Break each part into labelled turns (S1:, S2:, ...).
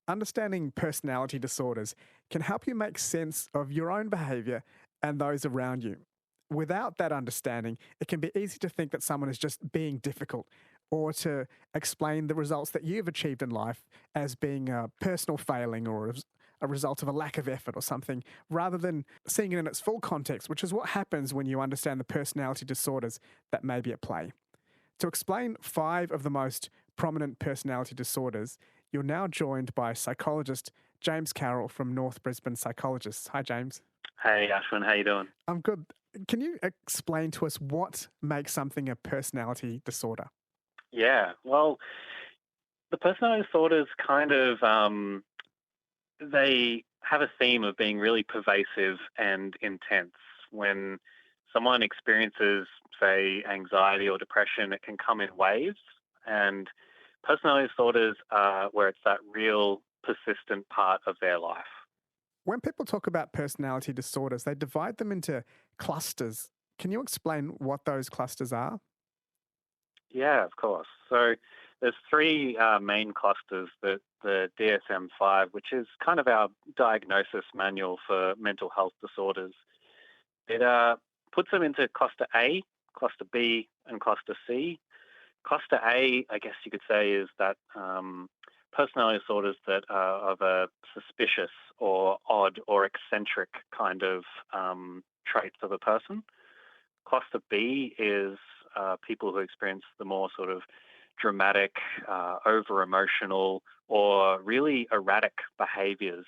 S1: Understanding personality disorders can help you make sense of your own behaviour and those around you. Without that understanding, it can be easy to think that someone is just being difficult or to explain the results that you've achieved in life as being a personal failing or a result of a lack of effort or something, rather than seeing it in its full context, which is what happens when you understand the personality disorders that may be at play. To explain 5 of the most prominent personality disorders, you're now joined by psychologist James Carroll from North Brisbane Psychologists. Hi, James.
S2: Hey, Ashwin. How you doing?
S1: I'm good. Can you explain to us what makes something a personality disorder?
S2: Yeah. Well, the personality disorders kind of, they have a theme of being really pervasive and intense. When someone experiences, say, anxiety or depression, it can come in waves. And personality disorders are where it's that real persistent part of their life.
S1: When people talk about personality disorders, they divide them into clusters. Can you explain what those clusters are?
S2: Yeah, of course. So there's 3 main clusters that the DSM-5, which is kind of our diagnosis manual for mental health disorders. It puts them into cluster A, cluster B, and cluster C. Cluster A, I guess you could say, is that personality disorders that are of a suspicious or odd or eccentric kind of traits of a person. Cluster B is people who experience the more sort of dramatic, over-emotional, or really erratic behaviours.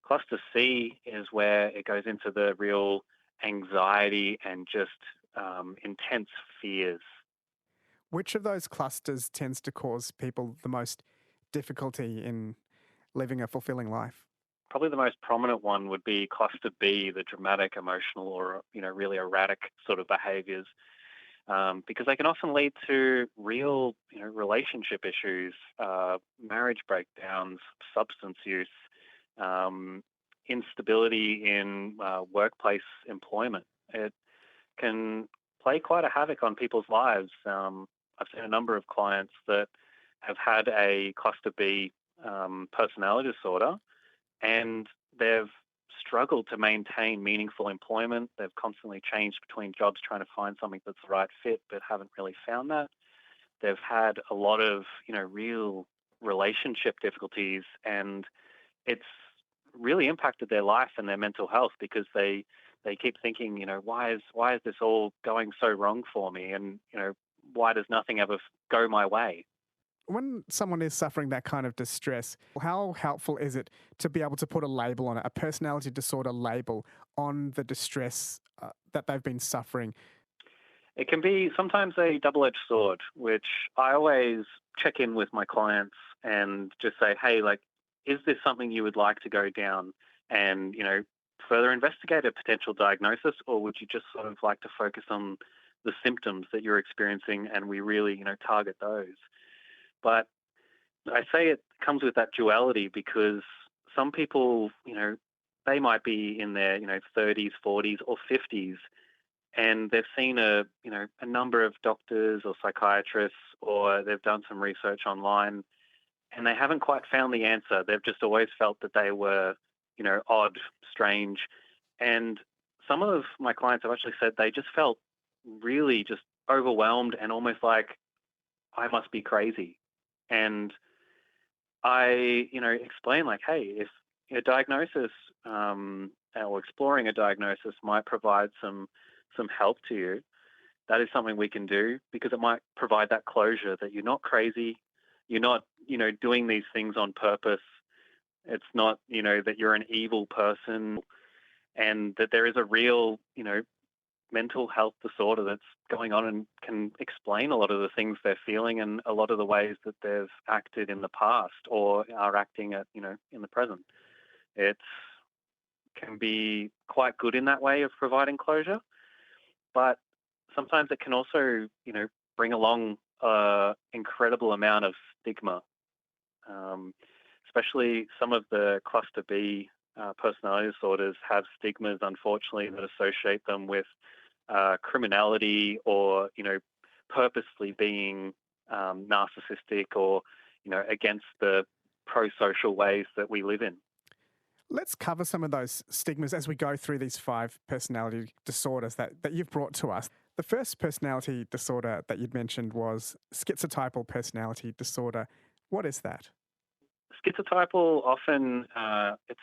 S2: Cluster C is where it goes into the real anxiety and just intense fears.
S1: Which of those clusters tends to cause people the most difficulty in living a fulfilling life?
S2: Probably the most prominent one would be cluster B, the dramatic, emotional, or really erratic sort of behaviours, because they can often lead to real relationship issues, marriage breakdowns, substance use, instability in workplace employment. It can play quite a havoc on people's lives. I've seen a number of clients that have had a cluster B personality disorder, and they've struggled to maintain meaningful employment. They've constantly changed between jobs trying to find something that's the right fit, but haven't really found that. They've had a lot of, real relationship difficulties, and it's really impacted their life and their mental health because they keep thinking, why is this all going so wrong for me? And, why does nothing ever go my way?
S1: When someone is suffering that kind of distress, how helpful is it to be able to put a label on it, a personality disorder label on the distress that they've been suffering?
S2: It can be sometimes a double-edged sword, which I always check in with my clients and just say, hey, is this something you would like to go down and, further investigate a potential diagnosis, or would you just sort of like to focus on the symptoms that you're experiencing and we really, target those? But I say it comes with that duality because some people, they might be in their, 30s, 40s or 50s, and they've seen a number of doctors or psychiatrists, or they've done some research online, and they haven't quite found the answer. They've just always felt that they were, odd, strange. And some of my clients have actually said they just felt really just overwhelmed and almost like, I must be crazy. And I, explain hey, if a diagnosis or exploring a diagnosis might provide some help to you, that is something we can do because it might provide that closure that you're not crazy, you're not, doing these things on purpose. It's not, that you're an evil person, and that there is a real, mental health disorder that's going on and can explain a lot of the things they're feeling and a lot of the ways that they've acted in the past or are acting at, in the present. It can be quite good in that way of providing closure, but sometimes it can also, bring along an incredible amount of stigma, especially some of the cluster B personality disorders have stigmas, unfortunately, that associate them with criminality or, purposely being narcissistic or, against the pro-social ways that we live in.
S1: Let's cover some of those stigmas as we go through these 5 personality disorders that you've brought to us. The first personality disorder that you'd mentioned was schizotypal personality disorder. What is that?
S2: Schizotypal often, it's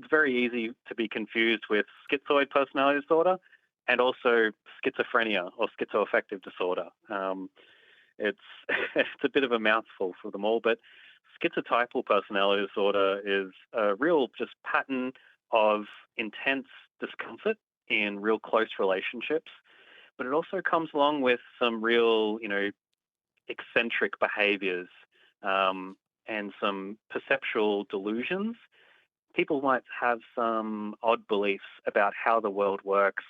S2: very easy to be confused with schizoid personality disorder and also schizophrenia or schizoaffective disorder. It's it's a bit of a mouthful for them all, but schizotypal personality disorder is a real just pattern of intense discomfort in real close relationships, but it also comes along with some real, eccentric behaviors and some perceptual delusions. People might have some odd beliefs about how the world works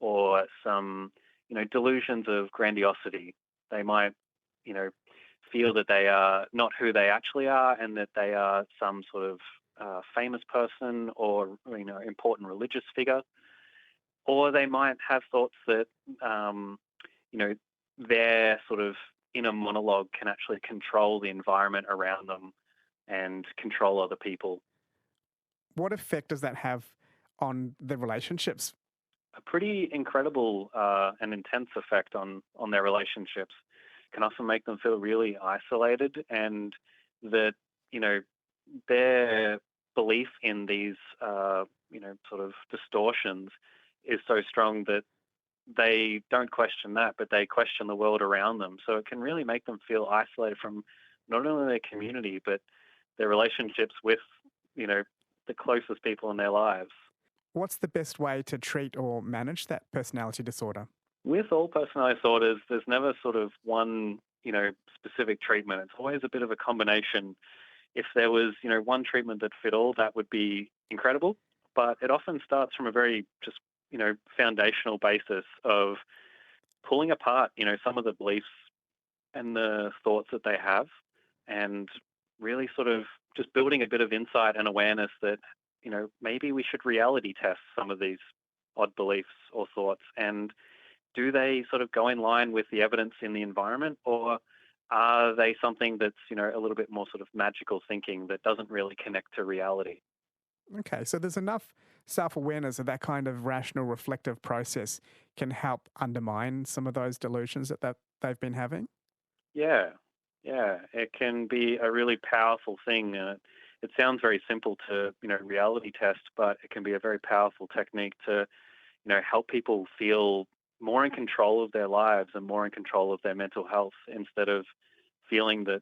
S2: or some, delusions of grandiosity. They might, feel that they are not who they actually are and that they are some sort of famous person or, important religious figure. Or they might have thoughts that, their sort of inner monologue can actually control the environment around them and control other people.
S1: What effect does that have on the relationships?
S2: A pretty incredible and intense effect on their relationships. Can often make them feel really isolated, and that, their belief in these, sort of distortions is so strong that they don't question that, but they question the world around them. So it can really make them feel isolated from not only their community, but their relationships with, the closest people in their lives.
S1: What's the best way to treat or manage that personality disorder?
S2: With all personality disorders, there's never sort of one, specific treatment. It's always a bit of a combination. If there was, one treatment that fit all, that would be incredible. But it often starts from a very just, foundational basis of pulling apart, some of the beliefs and the thoughts that they have, and really sort of just building a bit of insight and awareness that, maybe we should reality test some of these odd beliefs or thoughts. And do they sort of go in line with the evidence in the environment, or are they something that's, a little bit more sort of magical thinking that doesn't really connect to reality?
S1: Okay, so there's enough self-awareness of that kind of rational, reflective process can help undermine some of those delusions that they've been having?
S2: Yeah, it can be a really powerful thing. It sounds very simple to, reality test, but it can be a very powerful technique to, help people feel more in control of their lives and more in control of their mental health, instead of feeling that,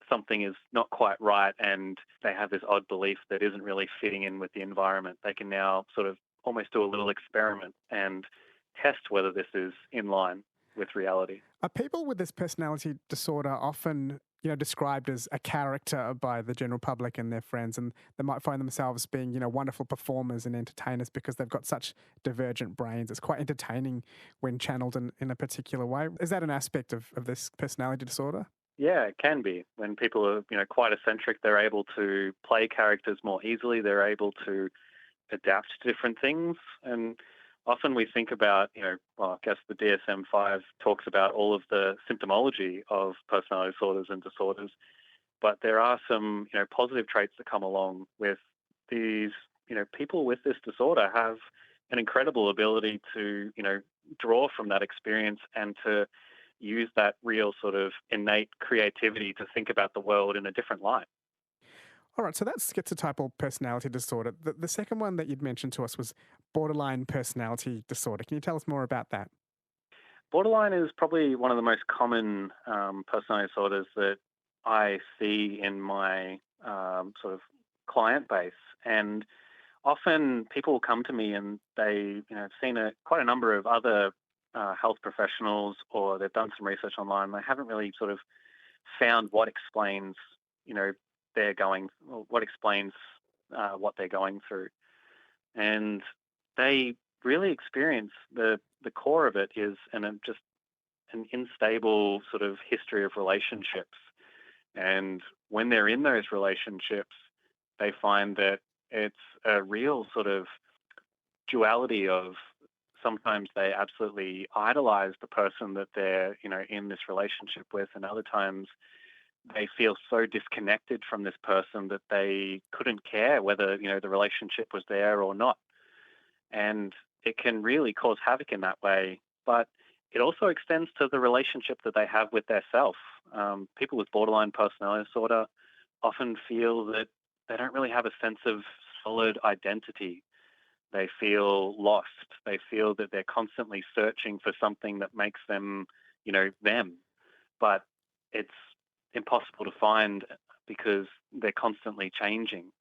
S2: something is not quite right and they have this odd belief that isn't really fitting in with the environment. They can now sort of almost do a little experiment and test whether this is in line with reality.
S1: Are people with this personality disorder often, described as a character by the general public and their friends, and they might find themselves being, wonderful performers and entertainers because they've got such divergent brains? It's quite entertaining when channeled in a particular way. Is that an aspect of this personality disorder?
S2: Yeah, it can be. When people are, quite eccentric, they're able to play characters more easily. They're able to adapt to different things. And often we think about, I guess the DSM-5 talks about all of the symptomology of personality disorders and disorders, but there are some, positive traits that come along with these, people with this disorder have an incredible ability to, draw from that experience and to use that real sort of innate creativity to think about the world in a different light.
S1: All right, so that's schizotypal personality disorder. The second one that you'd mentioned to us was borderline personality disorder. Can you tell us more about that?
S2: Borderline is probably one of the most common personality disorders that I see in my sort of client base. And often people will come to me and they, have seen quite a number of other health professionals, or they've done some research online. They haven't really sort of found what explains, what explains what they're going through. And they really experience the core of it is just an unstable sort of history of relationships. And when they're in those relationships, they find that it's a real sort of duality of sometimes they absolutely idolize the person that they're, in this relationship with, and other times they feel so disconnected from this person that they couldn't care whether, the relationship was there or not. And it can really cause havoc in that way. But it also extends to the relationship that they have with their self. People with borderline personality disorder often feel that they don't really have a sense of solid identity. They feel lost. They feel that they're constantly searching for something that makes them, them. But it's impossible to find because they're constantly changing.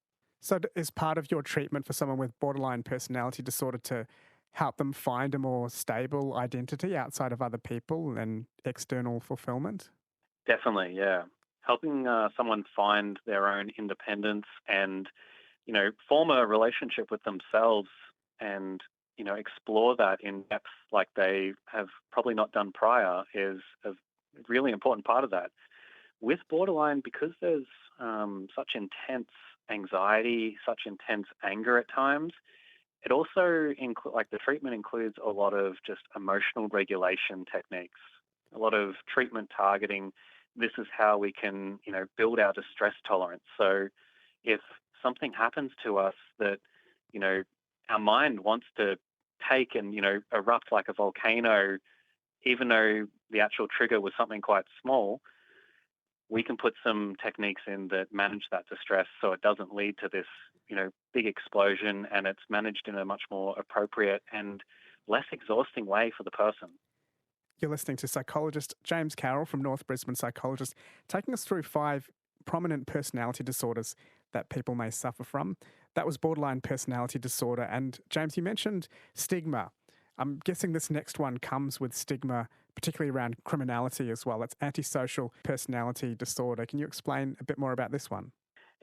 S1: So is part of your treatment for someone with borderline personality disorder to help them find a more stable identity outside of other people and external fulfillment?
S2: Definitely, yeah. Helping someone find their own independence and, form a relationship with themselves and, explore that in depth like they have probably not done prior is a really important part of that. With borderline, because there's such intense anxiety, such intense anger at times, it also, the treatment includes a lot of just emotional regulation techniques, a lot of treatment targeting. This is how we can, build our distress tolerance. So if something happens to us that, our mind wants to take and, erupt like a volcano, even though the actual trigger was something quite small, we can put some techniques in that manage that distress so it doesn't lead to this, big explosion, and it's managed in a much more appropriate and less exhausting way for the person.
S1: You're listening to psychologist James Carroll from North Brisbane Psychologists, taking us through 5 prominent personality disorders that people may suffer from. That was borderline personality disorder. And James, you mentioned stigma. I'm guessing this next one comes with stigma, particularly around criminality as well. It's antisocial personality disorder. Can you explain a bit more about this one?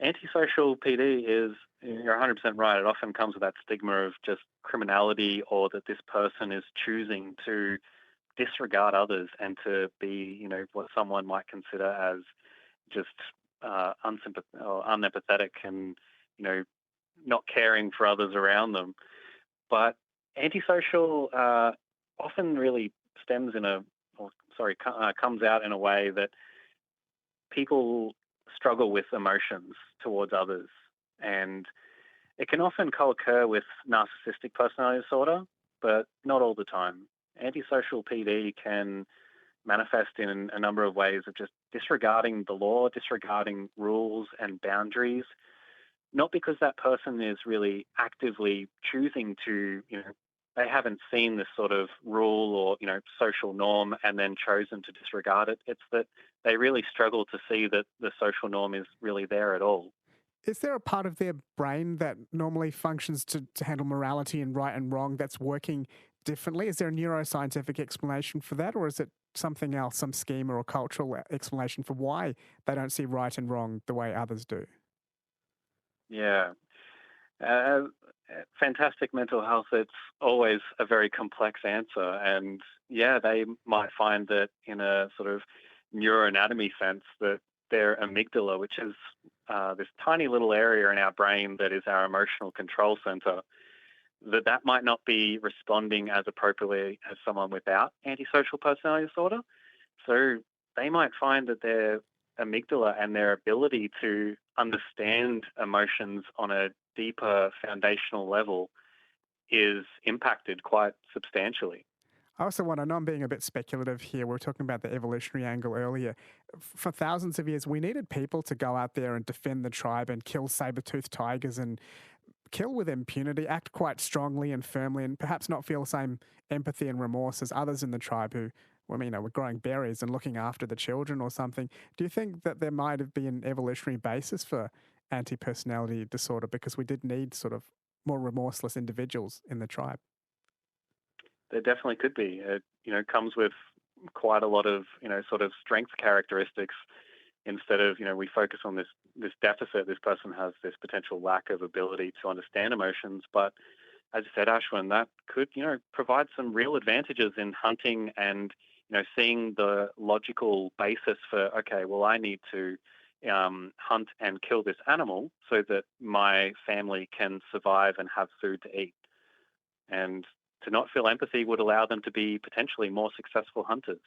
S2: Antisocial PD is, you're 100% right, it often comes with that stigma of just criminality, or that this person is choosing to disregard others and to be, what someone might consider as just unempathetic and, not caring for others around them. But antisocial often really comes out in a way that people struggle with emotions towards others. And it can often co-occur with narcissistic personality disorder, but not all the time. Antisocial PD can manifest in a number of ways of just disregarding the law, disregarding rules and boundaries, not because that person is really actively choosing to, they haven't seen this sort of rule or, social norm and then chosen to disregard it. It's that they really struggle to see that the social norm is really there at all.
S1: Is there a part of their brain that normally functions to handle morality and right and wrong that's working differently? Is there a neuroscientific explanation for that, or is it something else, some schema or cultural explanation for why they don't see right and wrong the way others do?
S2: Yeah. Fantastic mental health, it's always a very complex answer. And yeah, they might find that in a sort of neuroanatomy sense that their amygdala, which is this tiny little area in our brain that is our emotional control center, that might not be responding as appropriately as someone without antisocial personality disorder. So they might find that their amygdala and their ability to understand emotions on a deeper foundational level is impacted quite substantially.
S1: I also want to know, I'm being a bit speculative here. We were talking about the evolutionary angle earlier. For thousands of years, we needed people to go out there and defend the tribe and kill saber-toothed tigers and kill with impunity, act quite strongly and firmly, and perhaps not feel the same empathy and remorse as others in the tribe who, were growing berries and looking after the children or something. Do you think that there might have been an evolutionary basis for anti-personality disorder because we did need sort of more remorseless individuals in the tribe?
S2: There definitely could be. It, comes with quite a lot of, sort of strength characteristics. Instead of, we focus on this deficit, this person has this potential lack of ability to understand emotions. But as you said, Ashwin, that could, provide some real advantages in hunting and, seeing the logical basis for, okay, well, I need to hunt and kill this animal so that my family can survive and have food to eat. And to not feel empathy would allow them to be potentially more successful hunters.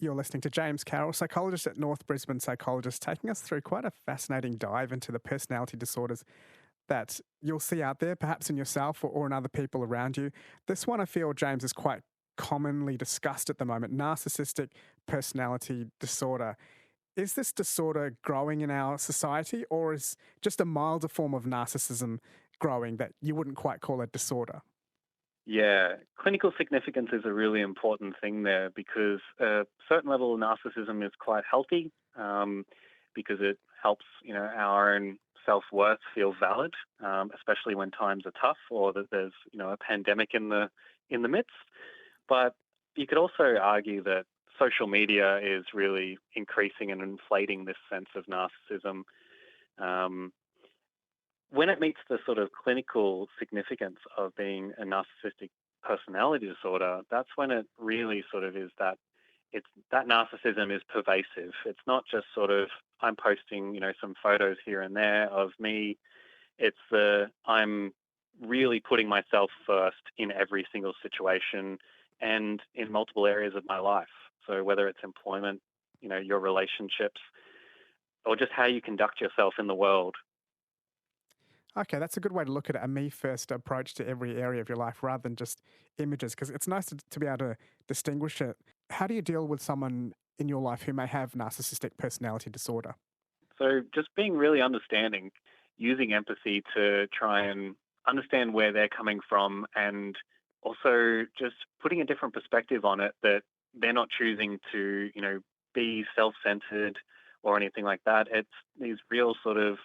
S1: You're listening to James Carroll, psychologist at North Brisbane Psychologists, taking us through quite a fascinating dive into the personality disorders that you'll see out there, perhaps in yourself or in other people around you. This one, I feel, James, is quite commonly discussed at the moment, narcissistic personality disorder. Is this disorder growing in our society, or is just a milder form of narcissism growing that you wouldn't quite call a disorder?
S2: Yeah, clinical significance is a really important thing there because a certain level of narcissism is quite healthy because it helps, our own self-worth feel valid, especially when times are tough or that there's, a pandemic in the midst. But you could also argue that social media is really increasing and inflating this sense of narcissism. When it meets the sort of clinical significance of being a narcissistic personality disorder, that's when it really sort of is that that narcissism is pervasive. It's not just sort of I'm posting, some photos here and there of me. It's I'm really putting myself first in every single situation and in multiple areas of my life. So whether it's employment, your relationships, or just how you conduct yourself in the world.
S1: Okay, that's a good way to look at it, a me-first approach to every area of your life rather than just images, because it's nice to be able to distinguish it. How do you deal with someone in your life who may have narcissistic personality disorder?
S2: So just being really understanding, using empathy to try and understand where they're coming from, and also just putting a different perspective on it, that they're not choosing to, be self-centered or anything like that. It's these real sort of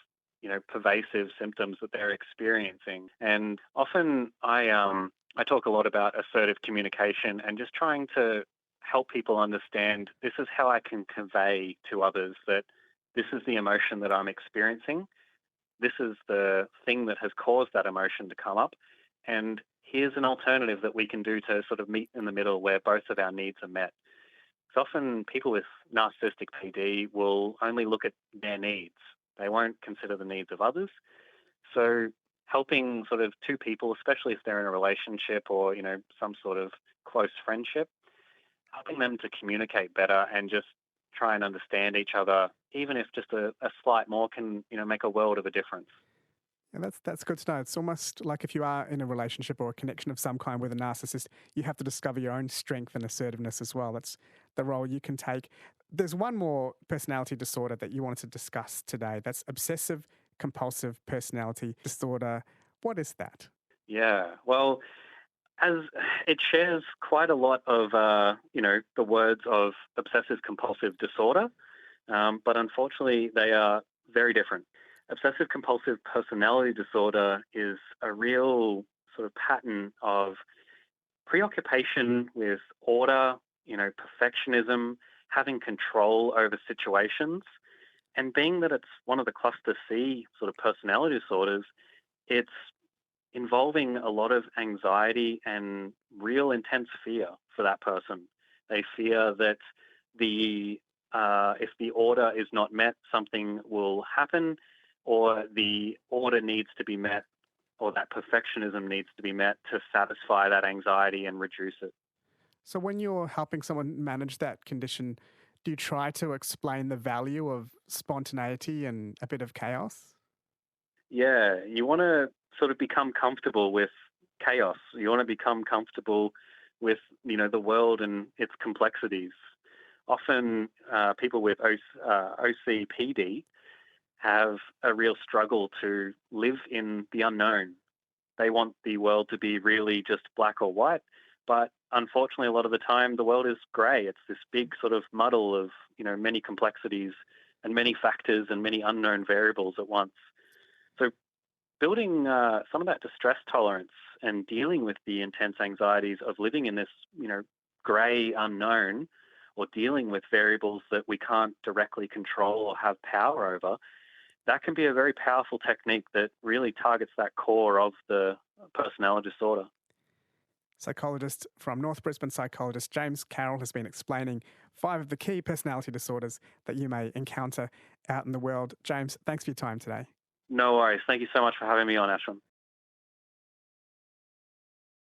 S2: pervasive symptoms that they're experiencing. And often I talk a lot about assertive communication and just trying to help people understand this is how I can convey to others that this is the emotion that I'm experiencing. This is the thing that has caused that emotion to come up. And here's an alternative that we can do to sort of meet in the middle where both of our needs are met. So often people with narcissistic PD will only look at their needs. They won't consider the needs of others. So helping sort of two people, especially if they're in a relationship or, some sort of close friendship, helping them to communicate better and just try and understand each other, even if just a slight more can, make a world of a difference.
S1: And that's good to know. It's almost like if you are in a relationship or a connection of some kind with a narcissist, you have to discover your own strength and assertiveness as well. That's the role you can take. There's one more personality disorder that you wanted to discuss today. That's Obsessive Compulsive Personality Disorder. What is that?
S2: Yeah, well, as it shares quite a lot of, the words of obsessive compulsive disorder, but unfortunately they are very different. Obsessive compulsive personality disorder is a real sort of pattern of preoccupation with order, perfectionism, having control over situations, and being that it's one of the cluster C sort of personality disorders, it's involving a lot of anxiety and real intense fear for that person. They fear that if the order is not met, something will happen, or the order needs to be met, or that perfectionism needs to be met to satisfy that anxiety and reduce it.
S1: So when you're helping someone manage that condition, do you try to explain the value of spontaneity and a bit of chaos?
S2: Yeah, you want to sort of become comfortable with chaos. You want to become comfortable with, the world and its complexities. Often people with OCPD have a real struggle to live in the unknown. They want the world to be really just black or white, but unfortunately, a lot of the time, the world is grey. It's this big sort of muddle of, many complexities and many factors and many unknown variables at once. So building some of that distress tolerance and dealing with the intense anxieties of living in this, grey unknown, or dealing with variables that we can't directly control or have power over, that can be a very powerful technique that really targets that core of the personality disorder.
S1: Psychologist from North Brisbane Psychologist James Carroll has been explaining 5 of the key personality disorders that you may encounter out in the world. James, thanks for your time today.
S2: No worries. Thank you so much for having me on, Ashwin.